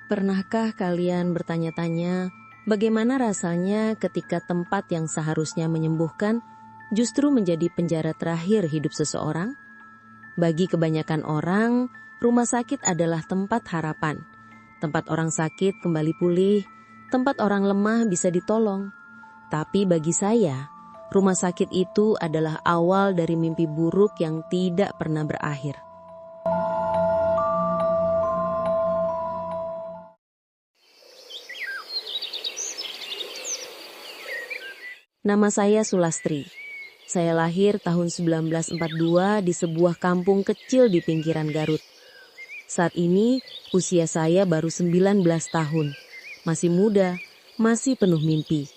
Pernahkah kalian bertanya-tanya bagaimana rasanya ketika tempat yang seharusnya menyembuhkan justru menjadi penjara terakhir hidup seseorang? Bagi kebanyakan orang, rumah sakit adalah tempat harapan. Tempat orang sakit kembali pulih, tempat orang lemah bisa ditolong. Tapi bagi saya, rumah sakit itu adalah awal dari mimpi buruk yang tidak pernah berakhir. Nama saya Sulastri. Saya lahir tahun 1942 di sebuah kampung kecil di pinggiran Garut. Saat ini usia saya baru 19 tahun. Masih muda, masih penuh mimpi,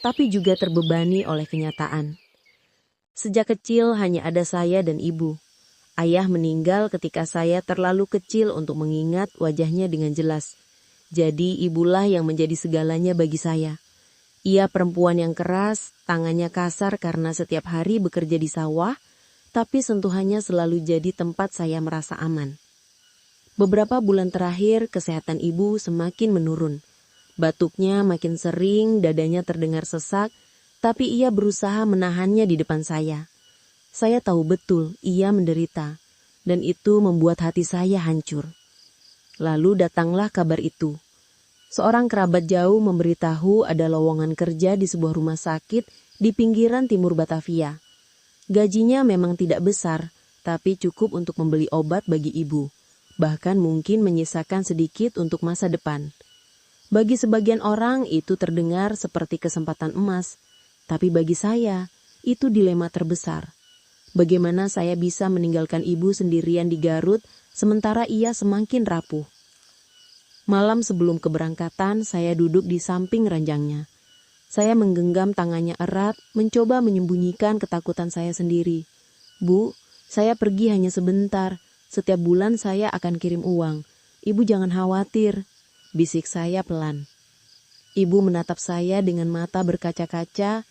tapi juga terbebani oleh kenyataan. Sejak kecil hanya ada saya dan ibu. Ayah meninggal ketika saya terlalu kecil untuk mengingat wajahnya dengan jelas. Jadi ibulah yang menjadi segalanya bagi saya. Ia perempuan yang keras, tangannya kasar karena setiap hari bekerja di sawah, tapi sentuhannya selalu jadi tempat saya merasa aman. Beberapa bulan terakhir, kesehatan ibu semakin menurun. Batuknya makin sering, dadanya terdengar sesak, tapi ia berusaha menahannya di depan saya. Saya tahu betul ia menderita, dan itu membuat hati saya hancur. Lalu datanglah kabar itu. Seorang kerabat jauh memberitahu ada lowongan kerja di sebuah rumah sakit di pinggiran timur Batavia. Gajinya memang tidak besar, tapi cukup untuk membeli obat bagi ibu. Bahkan mungkin menyisakan sedikit untuk masa depan. Bagi sebagian orang itu terdengar seperti kesempatan emas, tapi bagi saya itu dilema terbesar. Bagaimana saya bisa meninggalkan ibu sendirian di Garut sementara ia semakin rapuh? Malam sebelum keberangkatan, saya duduk di samping ranjangnya. Saya menggenggam tangannya erat, mencoba menyembunyikan ketakutan saya sendiri. "Bu, saya pergi hanya sebentar. Setiap bulan saya akan kirim uang. Ibu jangan khawatir," bisik saya pelan. Ibu menatap saya dengan mata berkaca-kaca.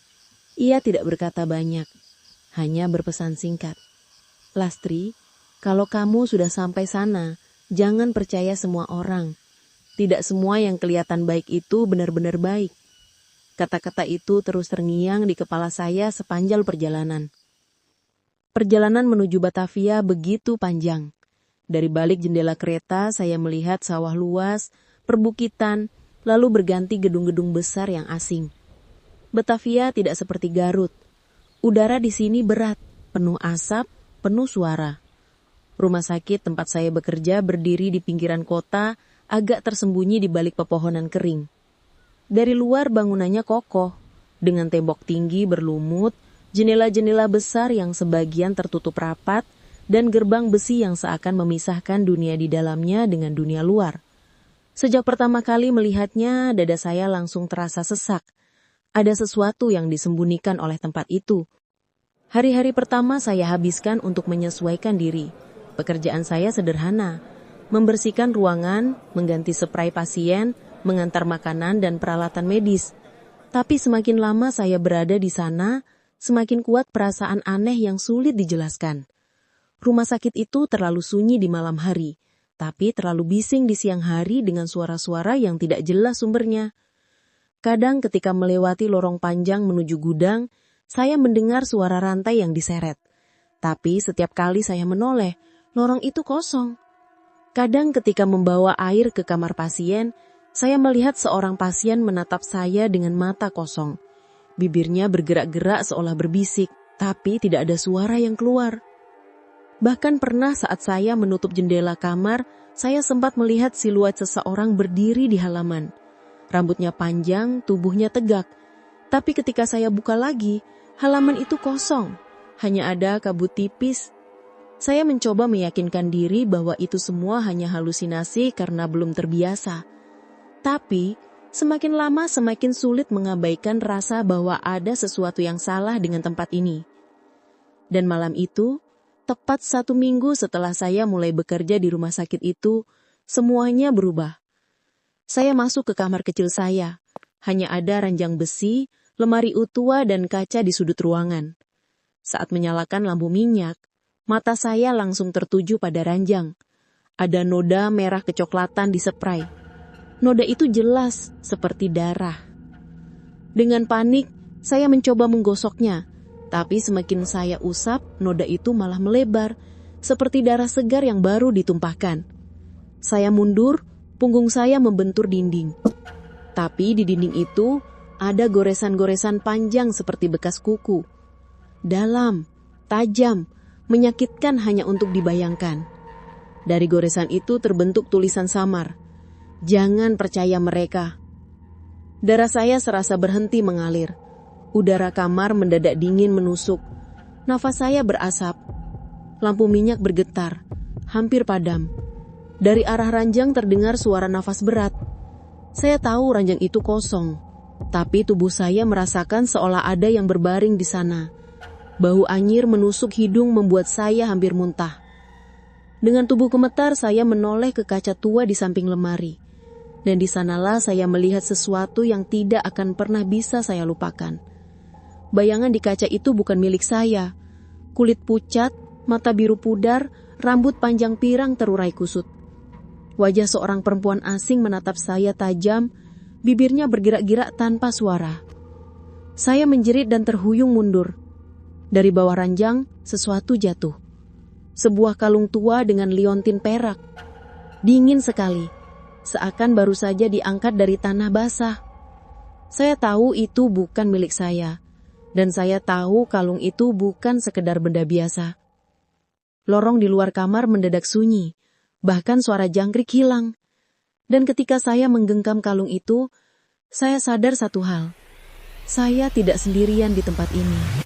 Ia tidak berkata banyak, hanya berpesan singkat. "Lastri, kalau kamu sudah sampai sana, jangan percaya semua orang. Tidak semua yang kelihatan baik itu benar-benar baik." Kata-kata itu terus terngiang di kepala saya sepanjang perjalanan. Perjalanan menuju Batavia begitu panjang. Dari balik jendela kereta saya melihat sawah luas, perbukitan, lalu berganti gedung-gedung besar yang asing. Batavia tidak seperti Garut. Udara di sini berat, penuh asap, penuh suara. Rumah sakit tempat saya bekerja berdiri di pinggiran kota, agak tersembunyi di balik pepohonan kering. Dari luar bangunannya kokoh, dengan tembok tinggi berlumut, jendela-jendela besar yang sebagian tertutup rapat, dan gerbang besi yang seakan memisahkan dunia di dalamnya dengan dunia luar. Sejak pertama kali melihatnya, dada saya langsung terasa sesak. Ada sesuatu yang disembunyikan oleh tempat itu. Hari-hari pertama saya habiskan untuk menyesuaikan diri. Pekerjaan saya sederhana. Membersihkan ruangan, mengganti spray pasien, mengantar makanan dan peralatan medis. Tapi semakin lama saya berada di sana, semakin kuat perasaan aneh yang sulit dijelaskan. Rumah sakit itu terlalu sunyi di malam hari, tapi terlalu bising di siang hari dengan suara-suara yang tidak jelas sumbernya. Kadang ketika melewati lorong panjang menuju gudang, saya mendengar suara rantai yang diseret. Tapi setiap kali saya menoleh, lorong itu kosong. Kadang ketika membawa air ke kamar pasien, saya melihat seorang pasien menatap saya dengan mata kosong. Bibirnya bergerak-gerak seolah berbisik, tapi tidak ada suara yang keluar. Bahkan pernah saat saya menutup jendela kamar, saya sempat melihat siluet seseorang berdiri di halaman. Rambutnya panjang, tubuhnya tegak. Tapi ketika saya buka lagi, halaman itu kosong. Hanya ada kabut tipis. Saya mencoba meyakinkan diri bahwa itu semua hanya halusinasi karena belum terbiasa. Tapi, semakin lama semakin sulit mengabaikan rasa bahwa ada sesuatu yang salah dengan tempat ini. Dan malam itu, tepat 1 minggu setelah saya mulai bekerja di rumah sakit itu, semuanya berubah. Saya masuk ke kamar kecil saya. Hanya ada ranjang besi, lemari utua dan kaca di sudut ruangan. Saat menyalakan lampu minyak, mata saya langsung tertuju pada ranjang. Ada noda merah kecoklatan di spray. Noda itu jelas seperti darah. Dengan panik, saya mencoba menggosoknya, tapi semakin saya usap, noda itu malah melebar, seperti darah segar yang baru ditumpahkan. Saya mundur, punggung saya membentur dinding. Tapi di dinding itu ada goresan-goresan panjang seperti bekas kuku. Dalam, tajam, menyakitkan hanya untuk dibayangkan. Dari goresan itu terbentuk tulisan samar, "Jangan percaya mereka." Darah saya serasa berhenti mengalir. Udara kamar mendadak dingin menusuk. Nafas saya berasap. Lampu minyak bergetar, hampir padam. Dari arah ranjang terdengar suara nafas berat. Saya tahu ranjang itu kosong, tapi tubuh saya merasakan seolah ada yang berbaring di sana. Bau anyir menusuk hidung membuat saya hampir muntah. Dengan tubuh gemetar, saya menoleh ke kaca tua di samping lemari. Dan di sanalah saya melihat sesuatu yang tidak akan pernah bisa saya lupakan. Bayangan di kaca itu bukan milik saya. Kulit pucat, mata biru pudar, rambut panjang pirang terurai kusut. Wajah seorang perempuan asing menatap saya tajam, bibirnya bergerak-gerak tanpa suara. Saya menjerit dan terhuyung mundur. Dari bawah ranjang, sesuatu jatuh. Sebuah kalung tua dengan liontin perak. Dingin sekali, seakan baru saja diangkat dari tanah basah. Saya tahu itu bukan milik saya, dan saya tahu kalung itu bukan sekedar benda biasa. Lorong di luar kamar mendadak sunyi, bahkan suara jangkrik hilang. Dan ketika saya menggenggam kalung itu, saya sadar satu hal. Saya tidak sendirian di tempat ini.